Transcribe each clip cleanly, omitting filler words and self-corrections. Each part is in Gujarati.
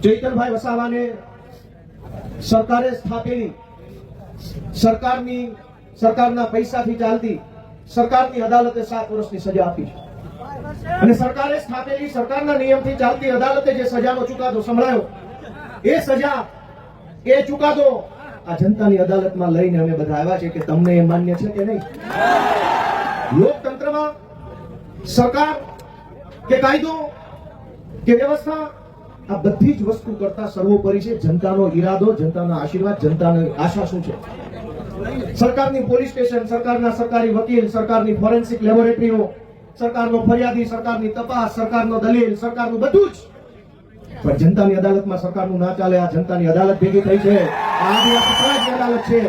ચૈતરભાઈ વસાવાને સરકારે સ્થાપેલી સરકારના પૈસાથી ચાલતી સરકારની અદાલતે 7 વર્ષની સજા આપી છે અને સરકારે સ્થાપેલી સરકારના નિયમથી ચાલતી અદાલતે જે સજાનો ચુકાદો સંભળાયો એ સજા એ ચુકાદો આ જનતાની અદાલતમાં લઈને અમે બધા આવ્યા છે કે તમને એ માન્ય છે કે નહીં. લોકતંત્રમાં સરકાર કે કાયદો કે વ્યવસ્થા આ બધી જ વસ્તુ કરતા સર્વોપરી છે જનતાનો ઈરાદો, જનતાના આશીર્વાદ, જનતાની આશા શું છે. સરકારની પોલીસ સ્ટેશન, સરકારના સરકારી વકીલ, સરકારની ફોરેન્સિક લેબોરેટરીઓ, સરકારનો ફરિયાદી, સરકારની તપાસ, સરકારનો દલીલ, સરકારનું બધું જ. પણ જનતાની અદાલતમાં સરકારનું ના ચાલે. આ જનતાની અદાલત ભેગી થઈ છે, આ આદિવાસી સમાજની અદાલત છે.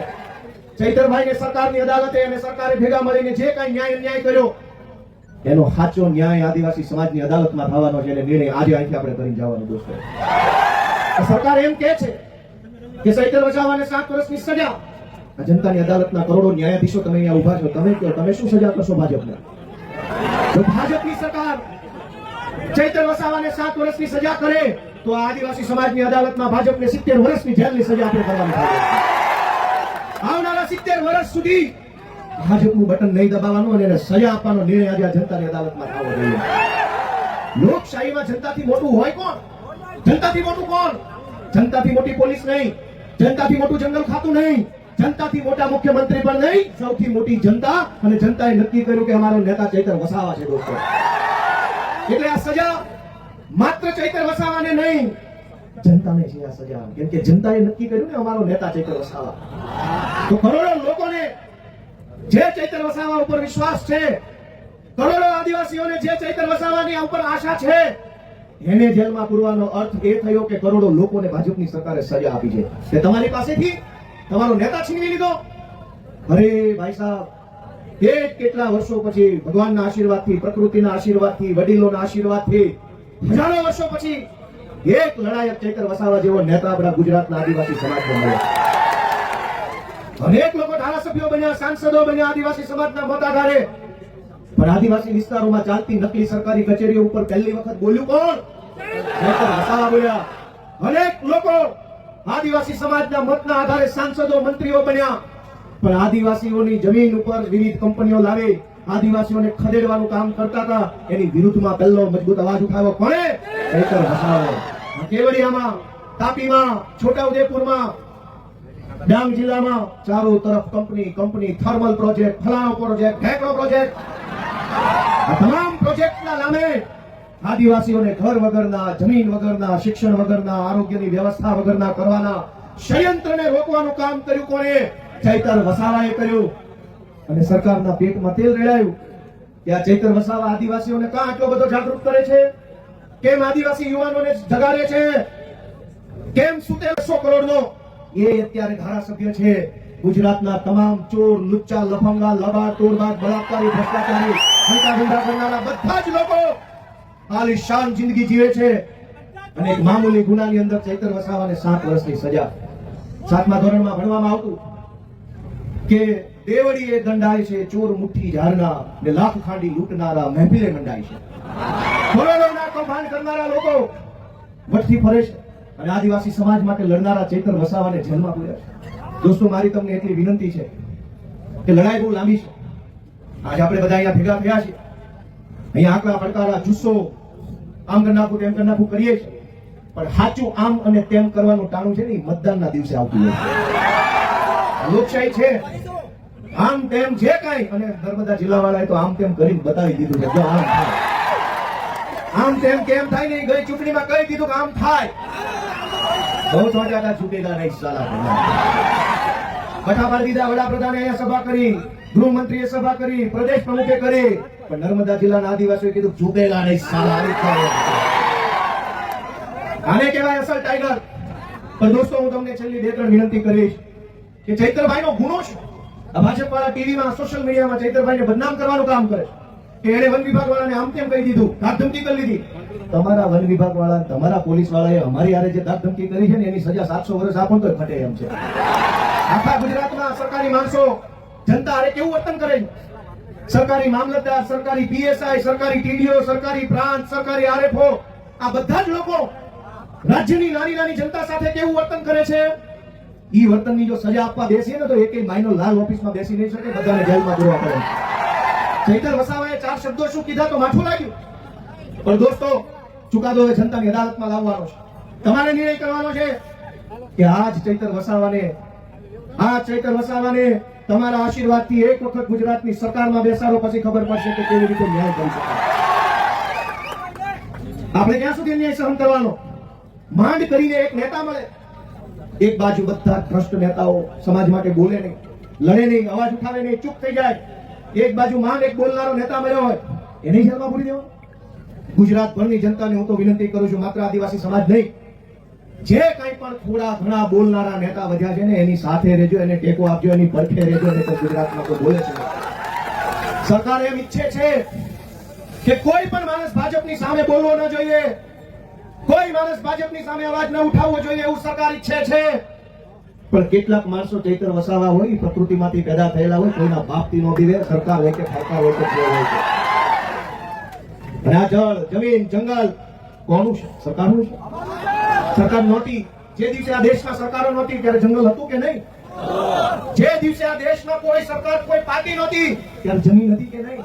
ચૈતરભાઈને સરકારની અદાલતે અને સરકારે ભેગા મળીને જે કાંઈ ન્યાય અન્યાય કર્યો એનો સાચો ન્યાય આદિવાસી સમાજની અદાલતમાં થવાનો છે. અને નિર્ણય આજે અહીંથી આપણે કરીને જવાનું. દોસ્તો, સરકાર એમ કહે છે કે ચૈતર વસાવાને 7 વર્ષની સજા. જનતાની અદાલતના કરોડો ન્યાયાધીશો તમે અહીંયા ઉભા છો, તમે કહો તમે શું સજા કરશો ભાજપને? જો ભાજપની સરકાર ચૈતર વસાવાને 7 વર્ષની સજા કરે તો આદિવાસી સમાજની અદાલતમાં ભાજપને 70 વર્ષની જેલની સજા આપણે કરવાની થાય. આવનારા 70 વર્ષ સુધી ભાજપનું બટન નહીં દબાવવાનું અને એને સજા આપવાનો નિર્ણય આજે જનતાની અદાલતમાં થવો જોઈએ. લોકશાહીમાં જનતાથી મોટું હોય કોણ? જનતાથી મોટું કોણ? જનતાથી મોટી પોલીસ નહીં, જનતાથી મોટું જંગલ ખાતું નહીં, જનતાથી મોટા મુખ્યમંત્રી પણ નહીં. સૌથી મોટી જનતા, અને જનતાએ નક્કી કર્યું કે અમારો નેતા ચૈતર વસાવા છે. દોસ્તો, એટલે આ સજા માત્ર ચૈતર વસાવાને નહીં, જનતાને છે આ સજા. કેમ કે જનતાએ નક્કી કર્યું ને અમારો નેતા ચૈતર વસાવા. તો કરોડો લોકોને જે ચૈતર વસાવા ઉપર વિશ્વાસ છે, કરોડો આદિવાસીઓને જે ચૈતર વસાવાની ઉપર આશા છે, એને જેલમાં પૂરવાનો અર્થ એ થયો કે કરોડો લોકોને ભાજપની સરકારે સજા આપી છે કે તમારી પાસેથી તમારો નેતા છીનવી લીધો. અરે ભાઈ સાહેબ, કેટલા વર્ષો પછી ભગવાનના આશીર્વાદથી, પ્રકૃતિના આશીર્વાદથી, વડીલોના આશીર્વાદથી હજારો વર્ષો પછી એક લડાયક ચૈતર વસાવા જેવો નેતા આપણા ગુજરાતના આદિવાસી સમાજને મળ્યો. અનેક લોકો ધારાસભ્યો બન્યા, સાંસદો બન્યા આદિવાસી સમાજના મત આધારે. પણ આદિવાસી વિસ્તારોમાં ચાલતી નકલી સરકારી કચેરીઓ ઉપર પહેલી વખત બોલ્યું કોણ? ચૈતર વસાવા બોલ્યા. અનેક લોકો આદિવાસી સમાજના મતના આધારે સાંસદો, મંત્રીઓ બન્યા. પણ આદિવાસીઓની જમીન ઉપર વિવિધ કંપનીઓ લાવી આદિવાસીઓને ખદેડવાનું કામ કરતા હતા. એની વિરુદ્ધમાં પહેલો મજબૂત અવાજ ઉઠાવ્યો કોણે? ચૈતર વસાવાએ. કેવડિયામાં, તાપીમાં, છોટાઉદેપુરમાં, ડાંગ જિલ્લામાં ચારો તરફ કંપની, થર્મલ પ્રોજેક્ટ, ફલાણો પ્રોજેક્ટ, ઢેકણો પ્રોજેક્ટ. આ તમામ પ્રોજેક્ટના નામે આદિવાસીઓને ઘર વગરના, જમીન વગરના, શિક્ષણ વગરના, આરોગ્યની વ્યવસ્થા વગરના કરવાના ષડયંત્રને રોકવાનું કામ કર્યું કોણે? ચૈતર વસાવાએ કર્યું. અને સરકારના પેટમાં તેલ રેડાયું કે આ ચૈતર વસાવા આદિવાસીઓને કાં આટલો બધો જાગૃત કરે છે? કેમ આદિવાસી યુવાનોને જગાડે છે? કેમ સુતે 100 કરોડનો એ અત્યારે ધારાસભ્ય છે. ગુજરાતના તમામ ચોર, લુચ્ચા, લફંગા, લબાડ, તોડબાજ, બળાત્કારી, ભ્રષ્ટાચારી, હંતા કરનારા બધા જ લોકો આલિશાન જિંદગી જીવે છે. અને એક મામૂલી ગુનાની અંદર ચૈતર વસાવાને 7 વર્ષની સજા. 7મા ધોરણમાં ભણવામાં આવતું કે દેવડીએ દંડાય છે ચોર મુઠ્ઠી ઝાડના, ને લાખ ખાંડી લૂંટનારા મહેફિલે મંડાય છે. કરોડોના કૌભાંડ કરનારા લોકો વટથી ફરે છે અને આદિવાસી સમાજ માટે લડનારા ચૈતર વસાવાને જેલમાં પૂર્યા છે. દોસ્તો, મારી તમને એટલી વિનંતી છે કે લડાઈ બહુ લાંબી છે. આજે આપણે બધા અહીંયા ભેગા થયા છીએ, અહીંયા આકડા પડકારા, જુસ્સો, આમ કરી નાખું તેમ કરી નાખું કરીએ છીએ. પણ સાચું આમ અને તેમ કરવાનું ટાણું છે ને મતદાનના દિવસે આવતું હોય. લોકશાહી છે, આમ તેમ જે કાંઈ. અને નર્મદા જિલ્લાવાળાએ તો આમ તેમ કરીને બતાવી દીધું છે. જો આમ થાય, આમ તેમ કેમ થાય નહીં, ગઈ ચૂંટણીમાં કહી દીધું કે આમ થાય. બહુ ચોંટ્યા છૂટેલા નહીં સાલા. કથા પાડી દીધા. વડાપ્રધાને અહીંયા સભા કરી, ગૃહમંત્રીએ સભા કરી, પ્રદેશ પ્રમુખે કરી, પણ નર્મદા જિલ્લાના આદિવાસીઓએ કીધું ચૂકેલા નહીં સાલા. આને કહેવાય અસલ ટાઈગર. પણ દોસ્તો, હું તમને છેલ્લી 2-3 વિનંતી કરીશ કે ચૈતરભાઈનો ગુનો છે. આ ભાજપ વાળા ટીવીમાં, સોશિયલ મીડિયામાં ચૈતરભાઈને બદનામ કરવાનું કામ કરે કે એને વન વિભાગ વાળાને આમ તેમ કહી દીધું, ધાકધમકી કરી લીધી. તમારા વન વિભાગ વાળા, તમારા પોલીસ વાળાએ અમારી હારે જે ધાકધમકી કરી છે ને એની સજા 700 વર્ષ આપો તો ફટે એમ છે. આખા ગુજરાતમાં સરકારી માણસો જનતા હારે કેવું વર્તન કરે છે? સરકારી મામલતદાર, સરકારી પીએસઆઈ, સરકારી ટીડીઓ, સરકારી પ્રાંત, સરકારી આરએફઓ, આ બધા જ લોકો રાજ્યની નાની નાની જનતા સાથે કેવું વર્તન કરે છે, ઈ વર્તનની જો સજા આપવા બેસીએ ને તો એકેય માઈનો લાલ ઓફિસમાં બેસી નહીં શકે, બધાને જેલમાં પૂરવા પડે. ચૈતર વસાવાએ 4 શબ્દો શું કીધા તો માઠું લાગ્યું, પણ દોસ્તો ચુકાદો એ જનતાની અદાલતમાં લાવવાનો છે. તમારે નિર્ણય કરવાનો છે કે આજ ચૈતર વસાવાને તમારા આશીર્વાદથી એક વખત ગુજરાતની સરકારમાં બેસાડો, પછી ખબર પડશે કે કેવી રીતે ન્યાય કરી શકાય. આપણે ક્યાં સુધી ન્યાય સહન કરવાનો? માંડ કરીને એક નેતા મળે, એક બાજુ બધા ભ્રષ્ટ નેતાઓ સમાજ માટે બોલે નહીં, લડે નહીં, અવાજ ઉઠાવે નહીં, ચૂપ થઈ જાય. એક બાજુ માંડ એક બોલનારો નેતા મળ્યો હોય, એને જેલમાં પૂરી દેવાનો. ગુજરાતભરની જનતાને હું તો વિનંતી કરું છું, માત્ર આદિવાસી સમાજ નહીં, જે કંઈ પણ થોડા ઘણા બોલનારા નેતા વધ્યા છે ને એની સાથે રહેજો, એને ટેકો આપજો, એની પડખે રહેજો. નહીં તો ગુજરાતમાં કોઈ બોલે છે. સરકાર એમ ઈચ્છે છે કે કોઈ પણ માણસ ભાજપની સામે બોલવો ન જોઈએ, કોઈ માણસ ભાજપની સામે અવાજ ન ઉઠાવવો જોઈએ, એવું સરકાર ઈચ્છે છે. પણ કેટલાક માણસો ચૈતર વસાવા હોય, પ્રકૃતિમાંથી પેદા થયેલા હોય, કોઈના બાપથી નો દીવે, સરકાર હોય કે ફરકાર હોય કે જે હોય છે. અને આ જળ, જમીન, જંગલ કોનું છે? સરકારનું છે. સરકાર નહોતી, જે દિવસે આ દેશમાં સરકારો નહોતી ત્યારે જંગલ હતું કે નહીં? જે દિવસે આ દેશમાં કોઈ સરકાર, કોઈ પાર્ટી નહોતી ત્યારે જમીન હતી કે નહીં?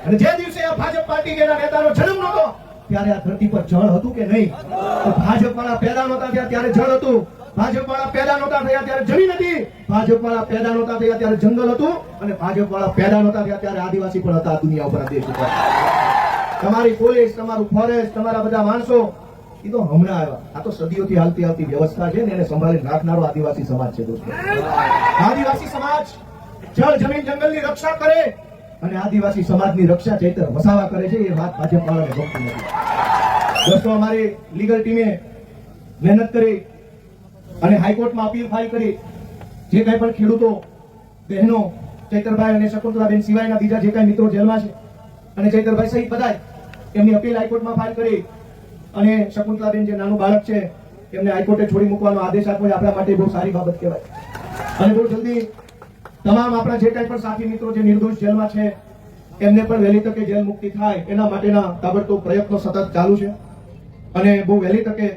અને જે દિવસે આ ભાજપ પાર્ટી કે નેતાનો જન્મ નહોતો ત્યારે આ ધરતી પર જળ હતું કે નહીં? તો ભાજપ વાળા પેદા નહોતા થયા ત્યારે જળ હતું, ભાજપ વાળા પેદા નહોતા થયા ત્યારે જમીન હતી, ભાજપ વાળા પેદા નહોતા થયા ત્યારે જંગલ હતું, અને ભાજપ વાળા પેદા નહોતા થયા ત્યારે આદિવાસી પણ હતા દુનિયા ઉપર, આ દેશ ઉપર. તમારી પોલીસ, તમારું ફોરેસ્ટ, તમારા બધા માણસો એ તો હમણાં આવ્યા. આ તો સદીઓથી હાલતી વ્યવસ્થા છે ને, એને સંભાળી રાખનારો આદિવાસી સમાજ છે દોસ્તો. આદિવાસી સમાજ જળ, જમીન, જંગલની રક્ષા કરે, અને આદિવાસી સમાજની રક્ષા ચૈતર વસાવા કરે છે. એ વાત ભાજપ વાળાને ગમતી નથી. દોસ્તો અમારી લીગલ ટીમે મહેનત કરી અને હાઈકોર્ટમાં અપીલ ફાઇલ કરી. જે કઈ પણ ખેડૂતો બહેનો, ચૈતરભાઈ અને શકુંતલાબેન સિવાયના બીજા જે કઈ મિત્રો જેલમાં છે અને ચૈતરભાઈ સહિત બધા એમની અપીલ હાઈકોર્ટમાં ફાઇલ કરી, અને શકુંતલાબેન જે નાનું બાળક છે એમને હાઈકોર્ટે છોડી મૂકવાનો આદેશ આપ્યો. આપણા માટે બહુ સારી બાબત કહેવાય. અને બહુ જલ્દી તમામ આપણા જે કઈ પણ સાથી મિત્રો જે નિર્દોષ જેલમાં છે એમને પણ વહેલી તકે જેલ મુક્તિ થાય એના માટેના તાબડતોબ પ્રયત્નો સતત ચાલુ છે. અને બહુ વહેલી તકે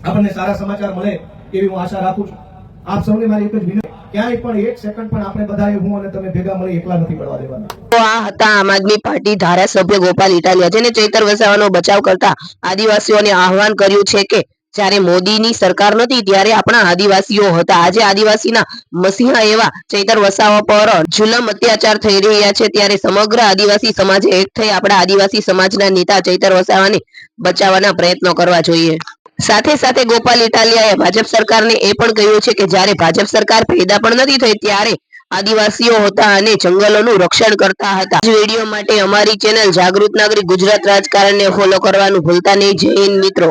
આપણને સારા સમાચાર મળે એવી હું આશા રાખું છું. આપ સૌને મારી એક જ વિનંતી, ક્યાંય પણ એક સેકન્ડ પણ આપણે બધાએ, હું અને તમે ભેગા મળી એકલા નથી પડવા દેવાના. આ હતા આમ આદમી પાર્ટી ધારાસભ્ય ગોપાલ ઇટાલિયા, જેને ચૈતર વસાવાનો બચાવ કરતા આદિવાસીઓને આહવાન કર્યું છે કે જ્યારે મોદીની સરકાર નહોતી ત્યારે આપણા આદિવાસીઓ હતા. આજે આદિવાસીના મસીહા એવા ચૈતર વસાવા પર જુલમ અત્યાચાર થઈ રહ્યા છે, ત્યારે સમગ્ર આદિવાસી સમાજે એક થઈ આપણા આદિવાસી સમાજના નેતા ચૈતર વસાવાને બચાવવાના પ્રયત્નો કરવા જોઈએ. સાથે સાથે ગોપાલ ઇટાલિયાએ ભાજપ સરકારને એ પણ કહ્યું છે કે જ્યારે ભાજપ સરકાર પેદા પણ નથી થઈ ત્યારે આદિવાસીઓ હતા અને જંગલોનું રક્ષણ કરતા હતા. આ વિડીયો માટે અમારી ચેનલ જાગૃત નાગરિક ગુજરાત રાજકારણને ફોલો કરવાનું ભૂલતા નહીં. જય હિન્દ મિત્રો.